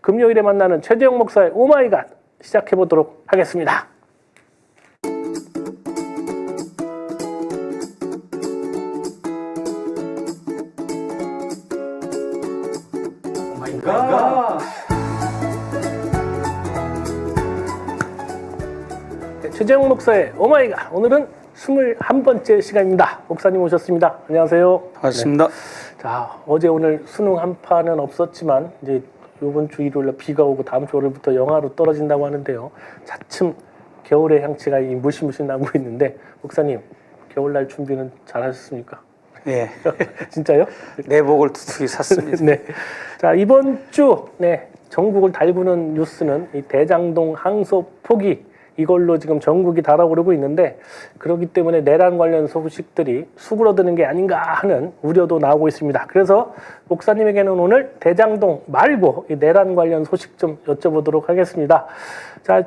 금요일에 만나는 최재형 목사의 오마이갓 시작해 보도록 하겠습니다. 오마이갓. 최재형 목사의 오마이갓. 오늘은 21번째 시간입니다. 목사님 오셨습니다. 안녕하세요. 반갑습니다. 네. 자, 어제 오늘 수능 한파는 없었지만 이제 이번 주 일요일 비가 오고 다음 주 월요일부터 영하로 떨어진다고 하는데요. 차츰 겨울의 향취가 무시무시 나고 있는데 목사님 겨울날 준비는 잘 하셨습니까? 네. 진짜요? 내복을 두둑이 샀습니다. 네. 자, 이번 주 전국을 달구는 뉴스는 이 대장동 항소 포기 이걸로 지금 전국이 달아오르고 있는데 그렇기 때문에 내란 관련 소식들이 수그러드는 게 아닌가 하는 우려도 나오고 있습니다. 그래서 목사님에게는 오늘 대장동 말고 이 내란 관련 소식 좀 여쭤보도록 하겠습니다. 자,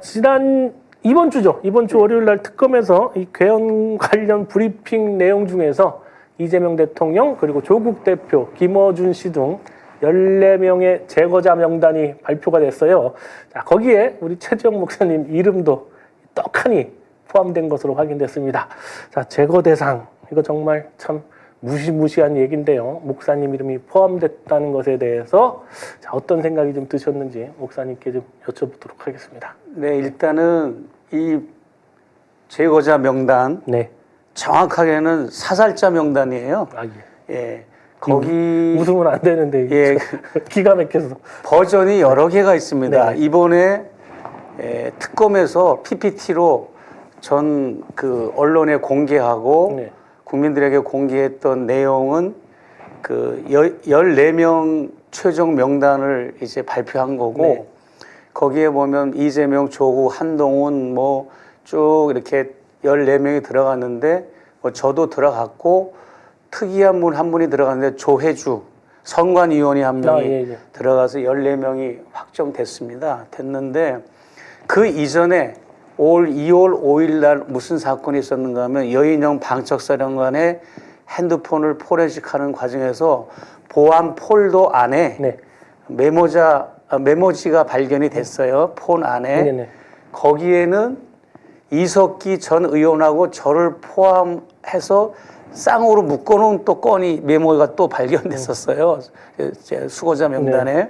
이번 주 월요일 날 특검에서 이 개헌 관련 브리핑 내용 중에서 이재명 대통령 그리고 조국 대표, 김어준 씨 등 14명의 제거자 명단이 발표가 됐어요. 자, 거기에 우리 최재형 목사님 이름도 떡하니 포함된 것으로 확인됐습니다. 자, 제거 대상 이거 정말 참 무시무시한 얘기인데요. 목사님 이름이 포함됐다는 것에 대해서 자, 어떤 생각이 좀 드셨는지 목사님께 좀 여쭤보도록 하겠습니다. 네, 일단은 이 제거자 명단 정확하게는 사살자 명단이에요. 아, 예. 예. 거기 웃으면 안 되는데 예. 기가 막혀서 버전이 여러 개가 있습니다. 네. 이번에 특검에서 PPT로 전 그 언론에 공개하고 국민들에게 공개했던 내용은 그 14명 최종 명단을 이제 발표한 거고 거기에 보면 이재명, 조국, 한동훈 뭐 쭉 이렇게 14명이 들어갔는데 뭐 저도 들어갔고 특이한 분 한 분이 들어갔는데 조혜주 선관위원이 한 명이 들어가서 14명이 확정됐습니다. 됐는데 그 이전에 올 2월 5일 날 무슨 사건이 있었는가 하면 여인영 방책사령관의 핸드폰을 포렌식하는 과정에서 보안 폴더 안에 메모지가 발견이 됐어요. 폰 안에. 거기에는 이석기 전 의원하고 저를 포함해서 쌍으로 묶어놓은 또 건이 메모가 또 발견됐었어요. 수거자 명단에.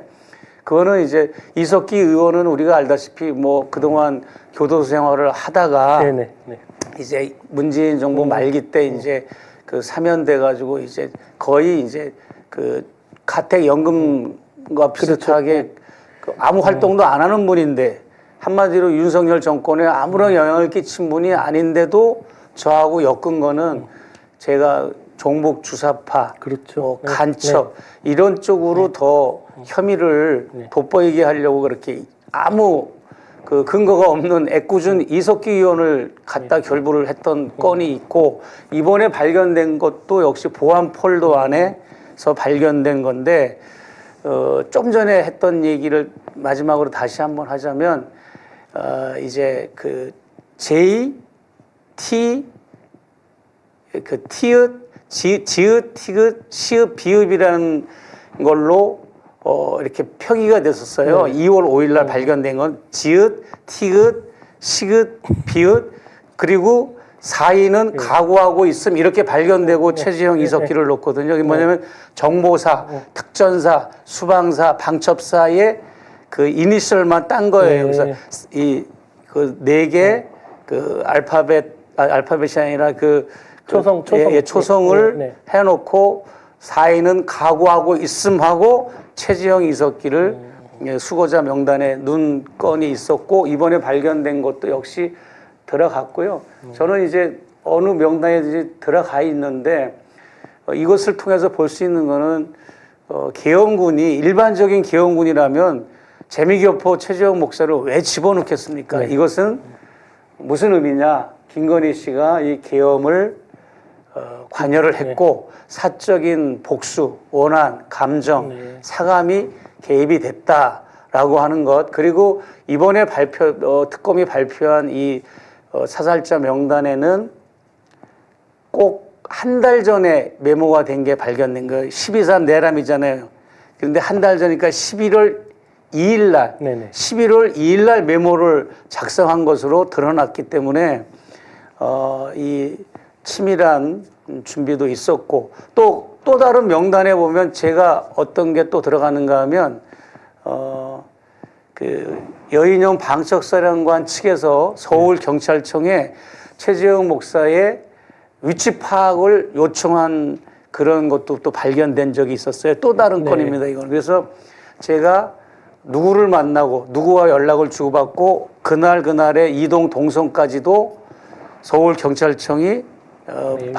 그거는 이제 이석기 의원은 우리가 알다시피 뭐 그동안 교도소 생활을 하다가 이제 문재인 정부 말기 때 이제 그 사면돼 가지고 이제 거의 이제 그 가택연금과 비슷하게 그 아무 활동도 안 하는 분인데 한마디로 윤석열 정권에 아무런 영향을 끼친 분이 아닌데도 저하고 엮은 거는 제가 종북 주사파, 뭐 간첩 이런 쪽으로 더 혐의를 돋보이게 하려고 그렇게 아무 그 근거가 없는 애꿎은 이석기 의원을 갖다 결부를 했던 건이 있고 이번에 발견된 것도 역시 보안 폴더 안에서 발견된 건데 좀 전에 했던 얘기를 마지막으로 다시 한번 하자면 이제 그 J, T, 그 티읕, 지읒, 티읕, 시읒, 비읒이라는 걸로 이렇게 표기가 됐었어요. 2월 5일 날 발견된 건 지읒, 티읕, 시읒, 비읒 그리고 사인은 각오하고 있음 이렇게 발견되고 최재형, 이석기를 놓거든요. 이게 뭐냐면 정보사, 특전사, 수방사, 방첩사의 그 이니셜만 딴 거예요. 그래서 이 그 네 개 그 알파벳이 아니라 초성을 해놓고 사인은 각오하고 있음하고 최재형, 이석기를 수거자 명단에 넣은 건이 있었고 이번에 발견된 것도 역시 들어갔고요. 저는 이제 어느 명단에 들어가 있는데 이것을 통해서 볼 수 있는 거는 개헌군이 일반적인 개헌군이라면 재미교포 최재형 목사를 왜 집어넣겠습니까? 이것은 무슨 의미냐? 김건희 씨가 이 계엄을 관여를 했고 사적인 복수, 원한, 감정, 사감이 개입이 됐다라고 하는 것 그리고 이번에 특검이 발표한 이 사살자 명단에는 꼭 한 달 전에 메모가 된 게 발견된 거예요. 12.3 내람이잖아요. 그런데 한 달 전이니까 11월 2일 날, 네네. 11월 2일 날 메모를 작성한 것으로 드러났기 때문에 이 치밀한 준비도 있었고 또 다른 명단에 보면 제가 어떤 게 또 들어가는가 하면 그 여인영 방책사령관 측에서 서울경찰청에 최재형 목사의 위치 파악을 요청한 그런 것도 또 발견된 적이 있었어요. 또 다른 네. 건입니다, 이건. 그래서 제가 누구를 만나고 누구와 연락을 주고받고 그날의 이동 동선까지도 서울경찰청이 네.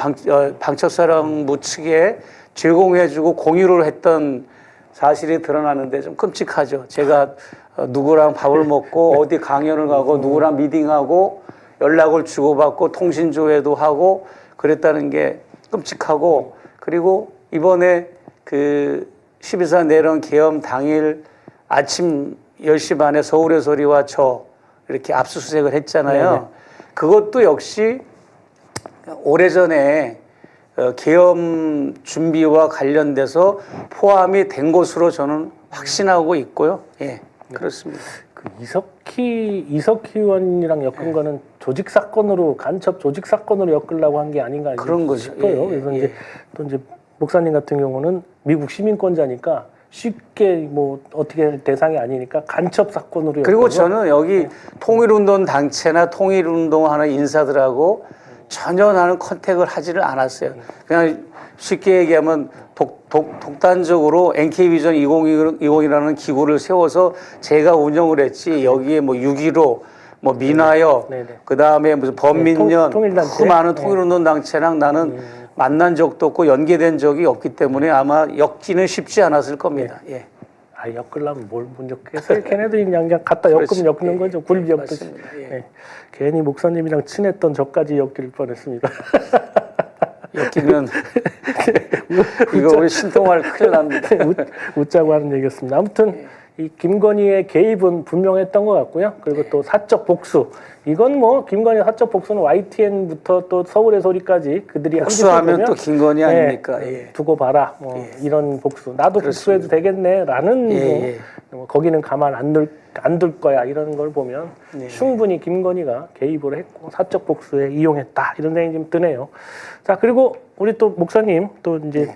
방책사령부 측에 제공해주고 공유를 했던 사실이 드러나는데 좀 끔찍하죠. 제가 누구랑 밥을 먹고 어디 강연을 가고 누구랑 미팅하고 연락을 주고받고 통신조회도 하고 그랬다는 게 끔찍하고, 그리고 이번에 그 12.4 내란 계엄 당일 아침 10시 반에 서울의 소리와 저 이렇게 압수수색을 했잖아요. 네네. 그것도 역시 오래전에 계엄 준비와 관련돼서 포함이 된 것으로 저는 확신하고 있고요. 예, 그렇습니다. 그 이석희 의원이랑 엮은 거는 조직 사건으로, 간첩 조직 사건으로 엮으려고 한 게 아닌가 그런 거죠. 싶어요. 예, 그래서 예. 이제 또 이제 목사님 같은 경우는 미국 시민권자니까 쉽게 뭐 어떻게 할 대상이 아니니까 간첩 사건으로 그리고 엮어서 저는 여기 통일운동 단체나 통일운동하는 인사들하고 전혀 나는 컨택을 하지를 않았어요. 그냥 쉽게 얘기하면 독단적으로 NK비전 2020이라는 기구를 세워서 제가 운영을 했지, 여기에 뭐 6.15, 뭐 민화협, 네네. 그 다음에 무슨 범민련, 통일단체. 그 많은 네. 통일운동 단체랑 나는 만난 적도 없고 연계된 적이 없기 때문에 아마 엮기는 쉽지 않았을 겁니다. 예. 아, 엮으려면 뭘 먼저 겠어요. 걔네들이 그냥 갖다 엮으면 그렇지. 엮는 예, 거죠. 굴비 엮듯이. 맞습니다. 예. 예. 괜히 목사님이랑 친했던 저까지 엮일 뻔했습니다. 엮이면 이거 우리 신통할 큰일 납니다. 웃자고 하는 얘기였습니다. 아무튼 이 김건희의 개입은 분명했던 것 같고요. 그리고 또 사적 복수. 이건 뭐 김건희 사적 복수는 YTN부터 또 서울의 소리까지 그들이 복수하면 또 김건희 아닙니까? 예. 두고 봐라. 뭐 이런 복수. 나도 복수해도 되겠네라는 뭐 거기는 가만 안 둘 거야. 이런 걸 보면 충분히 김건희가 개입을 했고 사적 복수에 이용했다. 이런 생각이 좀 드네요. 자, 그리고 우리 또 목사님 또 이제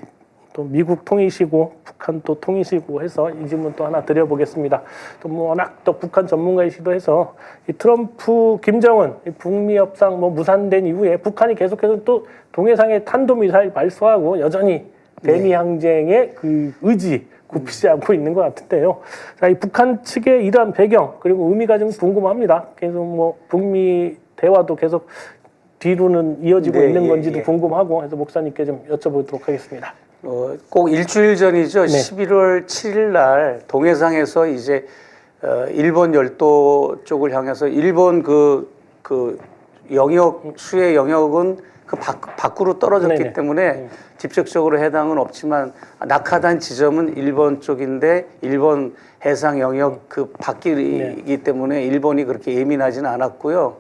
또 미국 통이시고 북한 또 통이시고 해서 이 질문 또 하나 드려보겠습니다. 또 뭐 워낙 또 북한 전문가이시도 해서 이 트럼프, 김정은 이 북미 협상 뭐 무산된 이후에 북한이 계속해서 또 동해상에 탄도미사일 발사하고 여전히 대미 항쟁의 그 의지 굽히지 않고 있는 것 같은데요. 자, 이 북한 측의 이러한 배경 그리고 의미가 좀 궁금합니다. 계속 뭐 북미 대화도 계속 뒤로는 이어지고 있는 건지도 궁금하고 해서 목사님께 좀 여쭤보도록 하겠습니다. 꼭 일주일 전이죠. 11월 7일 날 동해상에서 이제 일본 열도 쪽을 향해서 일본 그 영역 수의 영역은 그 밖으로 떨어졌기 때문에 직접적으로 해당은 없지만 낙하단 지점은 일본 쪽인데 일본 해상 영역 그 밖이기 때문에 일본이 그렇게 예민하지는 않았고요.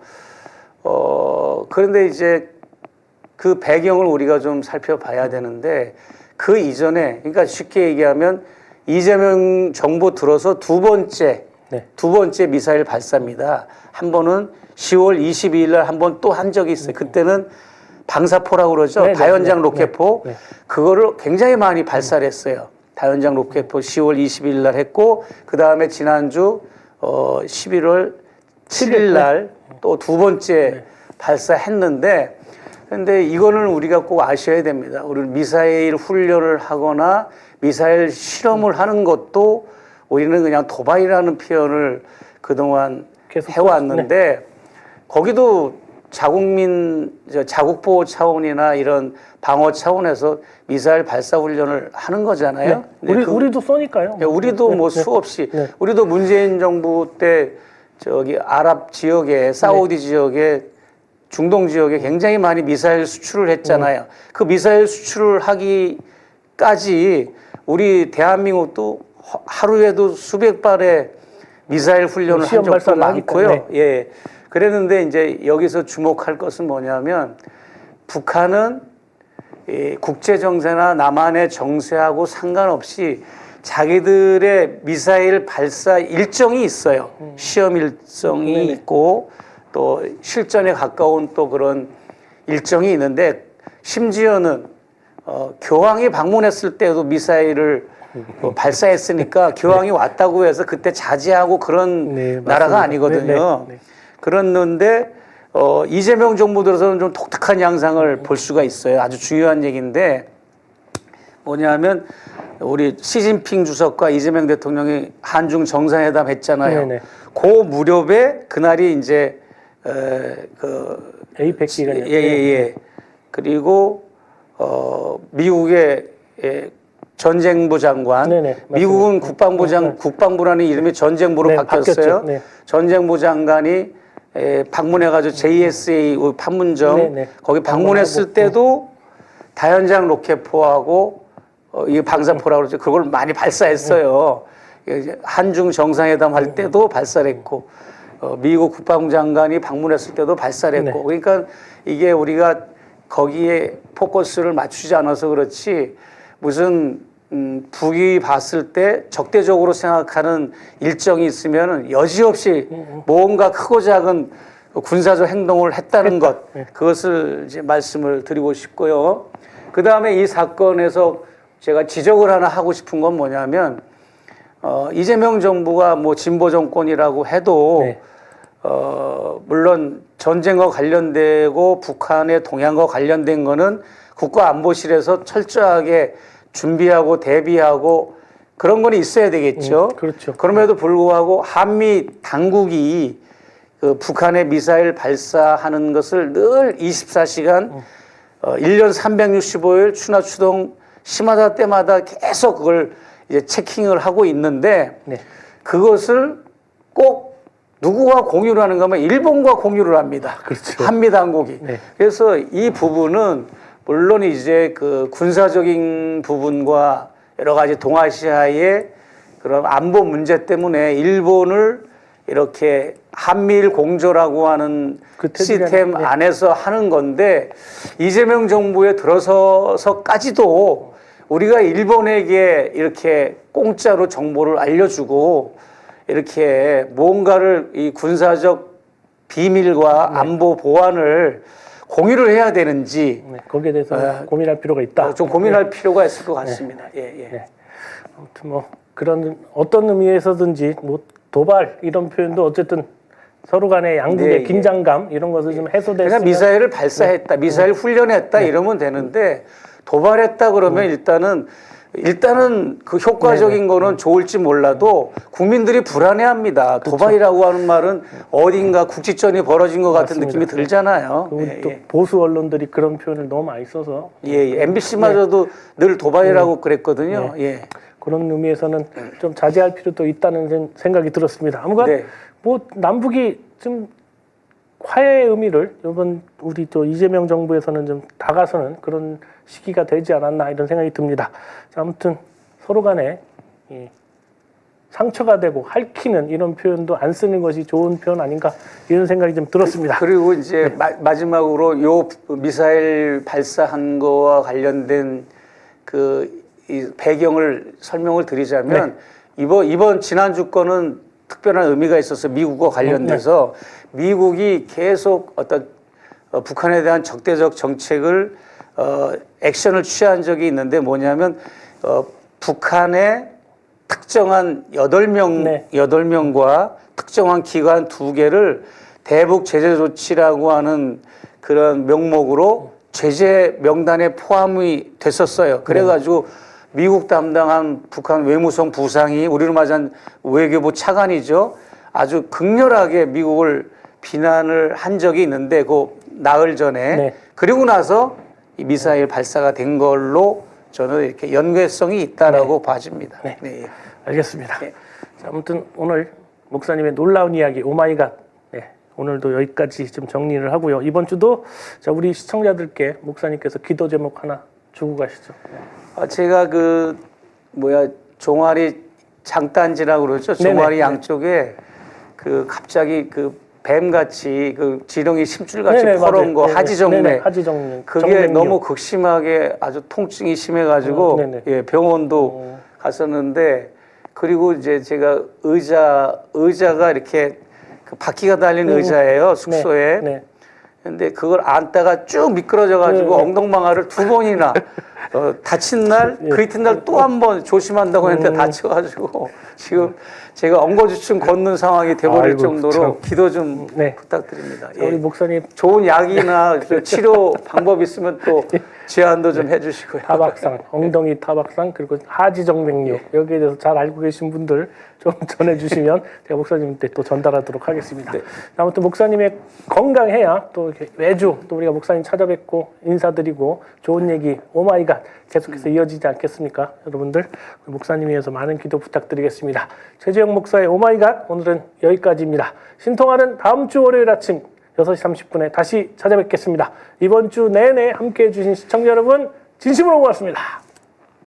그런데 이제 그 배경을 우리가 좀 살펴봐야 되는데 그 이전에, 그러니까 쉽게 얘기하면 이재명 정부 들어서 두 번째 미사일 발사입니다. 한 번은 10월 22일 날 한 번 또 한 적이 있어요. 그때는 방사포라고 그러죠. 다연장 로켓포. 그거를 굉장히 많이 발사를 했어요. 다연장 로켓포 10월 22일 날 했고, 그 다음에 지난주 11월 7일 날 또 두 번째 발사했는데, 근데 이거는 우리가 꼭 아셔야 됩니다. 우리 미사일 훈련을 하거나 미사일 실험을 하는 것도 우리는 그냥 도발이라는 표현을 그동안 해왔는데 거기도 자국 보호 차원이나 이런 방어 차원에서 미사일 발사 훈련을 하는 거잖아요. 우리도 쏘니까요. 우리도 뭐 수없이 우리도 문재인 정부 때 저기 아랍 지역에 사우디 지역에 중동 지역에 굉장히 많이 미사일 수출을 했잖아요. 그 미사일 수출을 하기까지 우리 대한민국도 하루에도 수백 발의 미사일 훈련을 한 적도 많고요. 예. 그랬는데 이제 여기서 주목할 것은 뭐냐면 북한은 국제 정세나 남한의 정세하고 상관없이 자기들의 미사일 발사 일정이 있어요. 시험 일정이 네네. 있고 또 실전에 가까운 또 그런 일정이 있는데 심지어는 교황이 방문했을 때도 미사일을 발사했으니까 교황이 왔다고 해서 그때 자제하고 그런 네, 나라가 맞습니다. 아니거든요. 네. 그런데 이재명 정부 들어서는 좀 독특한 양상을 볼 수가 있어요. 아주 중요한 얘기인데 뭐냐면 우리 시진핑 주석과 이재명 대통령이 한중 정상회담 했잖아요. 네네. 그 무렵에 그날이 이제 그 에이펙 기간이었죠. 예. 그리고 미국의 전쟁부 장관, 네네, 맞습니다. 미국은 국방부라는 이름이 전쟁부로 네, 바뀌었어요. 바뀌었죠. 네. 전쟁부 장관이 방문해가지고 JSA 판문점 네네. 거기 방문했을 때도 다연장 로켓포하고 이게 방사포라고 그러죠. 그걸 많이 발사했어요. 이제 한중 정상회담 할 때도 발사를 했고 미국 국방부 장관이 방문했을 때도 발사를 했고 그러니까 이게 우리가 거기에 포커스를 맞추지 않아서 그렇지 무슨 북이 봤을 때 적대적으로 생각하는 일정이 있으면 여지없이 뭔가 크고 작은 군사적 행동을 했다는 것 그것을 이제 말씀을 드리고 싶고요. 그 다음에 이 사건에서 제가 지적을 하나 하고 싶은 건 뭐냐면 이재명 정부가 뭐 진보 정권이라고 해도 물론 전쟁과 관련되고 북한의 동향과 관련된 거는 국가안보실에서 철저하게 준비하고 대비하고 그런 건 있어야 되겠죠. 그렇죠. 그럼에도 불구하고 한미 당국이 그 북한의 미사일 발사하는 것을 늘 24시간 1년 365일 추나 추동 심하다 때마다 계속 그걸 이제 체킹을 하고 있는데 그것을 꼭 누구와 공유를 하는가 하면 일본과 공유를 합니다. 그렇죠. 한미 당국이. 그래서 이 부분은 물론 이제 그 군사적인 부분과 여러 가지 동아시아의 그런 안보 문제 때문에 일본을 이렇게 한미일 공조라고 하는 그 시스템 안에서 하는 건데 이재명 정부에 들어서서까지도 우리가 일본에게 이렇게 공짜로 정보를 알려주고 이렇게 뭔가를 이 군사적 비밀과 안보 보안을 공유를 해야 되는지 거기에 대해서 고민할 필요가 있다. 좀 고민할 필요가 있을 것 같습니다. 아무튼 뭐 그런 어떤 의미에서든지 뭐 도발 이런 표현도 어쨌든 서로 간의 양국의 긴장감 이런 것을 좀 해소됐으면 그냥 미사일을 발사했다, 미사일 훈련했다 이러면 되는데 도발했다 그러면 일단은 그 효과적인 거는 좋을지 몰라도 국민들이 불안해합니다. 도발이라고 하는 말은 어딘가 국지전이 벌어진 것 같은 느낌이 들잖아요. 그리고 또 보수 언론들이 그런 표현을 너무 많이 써서 MBC마저도 늘 도발이라고 그랬거든요. 그런 의미에서는 좀 자제할 필요도 있다는 생각이 들었습니다. 아무간 뭐 남북이 좀 화해의 의미를 이번 우리 또 이재명 정부에서는 좀 다가서는 그런 시기가 되지 않았나 이런 생각이 듭니다. 자, 아무튼 서로 간에 상처가 되고 핥히는 이런 표현도 안 쓰는 것이 좋은 표현 아닌가 이런 생각이 좀 들었습니다. 그리고 이제 마지막으로 요 미사일 발사한 거와 관련된 그 이 배경을 설명을 드리자면 이번 지난주 거는 특별한 의미가 있어서 미국과 관련돼서 미국이 계속 어떤 북한에 대한 적대적 정책을 액션을 취한 적이 있는데 뭐냐면 북한의 특정한 8명과 특정한 기관 2개를 대북 제재 조치라고 하는 그런 명목으로 제재 명단에 포함이 됐었어요. 그래가지고 미국 담당한 북한 외무성 부상이 우리로 말하자면 외교부 차관이죠. 아주 극렬하게 미국을 비난을 한 적이 있는데 그 나흘 전에 그리고 나서 이 미사일 발사가 된 걸로 저는 이렇게 연계성이 있다라고 봐집니다. 알겠습니다. 자, 아무튼 오늘 목사님의 놀라운 이야기 오마이갓 오늘도 여기까지 좀 정리를 하고요. 이번 주도 자 우리 시청자들께 목사님께서 기도 제목 하나 주고 가시죠. 제가 종아리 장단지라고 그러죠. 종아리 양쪽에 그 갑자기 그 뱀같이 그 지렁이 심줄같이 퍼런 거 하지정맥. 하지정맥. 그게 너무 극심하게 아주 통증이 심해가지고 병원도 갔었는데 그리고 이제 제가 의자가 이렇게 그 바퀴가 달린 의자예요 숙소에. 네. 근데 그걸 앉다가 쭉 미끄러져가지고 엉덩방아를 2번이나 다친 날 그 이튿날 또 한 번 조심한다고 했는데 다쳐가지고 지금 제가 엉거주춤 걷는 상황이 돼버릴 아이고, 정도로 참. 기도 좀 네. 부탁드립니다. 우리 목사님 좋은 약이나 치료 방법 있으면 또 제안도 좀 해주시고요. 타박상, 엉덩이 타박상, 그리고 하지정맥류 여기에 대해서 잘 알고 계신 분들 좀 전해주시면 제가 목사님한테 또 전달하도록 하겠습니다. 네. 아무튼 목사님의 건강해야 또 이렇게 매주 또 우리가 목사님 찾아뵙고 인사드리고 좋은 얘기 오마이갓 계속해서 이어지지 않겠습니까? 여러분들 목사님 위해서 많은 기도 부탁드리겠습니다. 최재형 목사의 오마이갓 오늘은 여기까지입니다. 신통하는 다음 주 월요일 아침 6시 30분에 다시 찾아뵙겠습니다. 이번 주 내내 함께해 주신 시청자 여러분 진심으로 고맙습니다.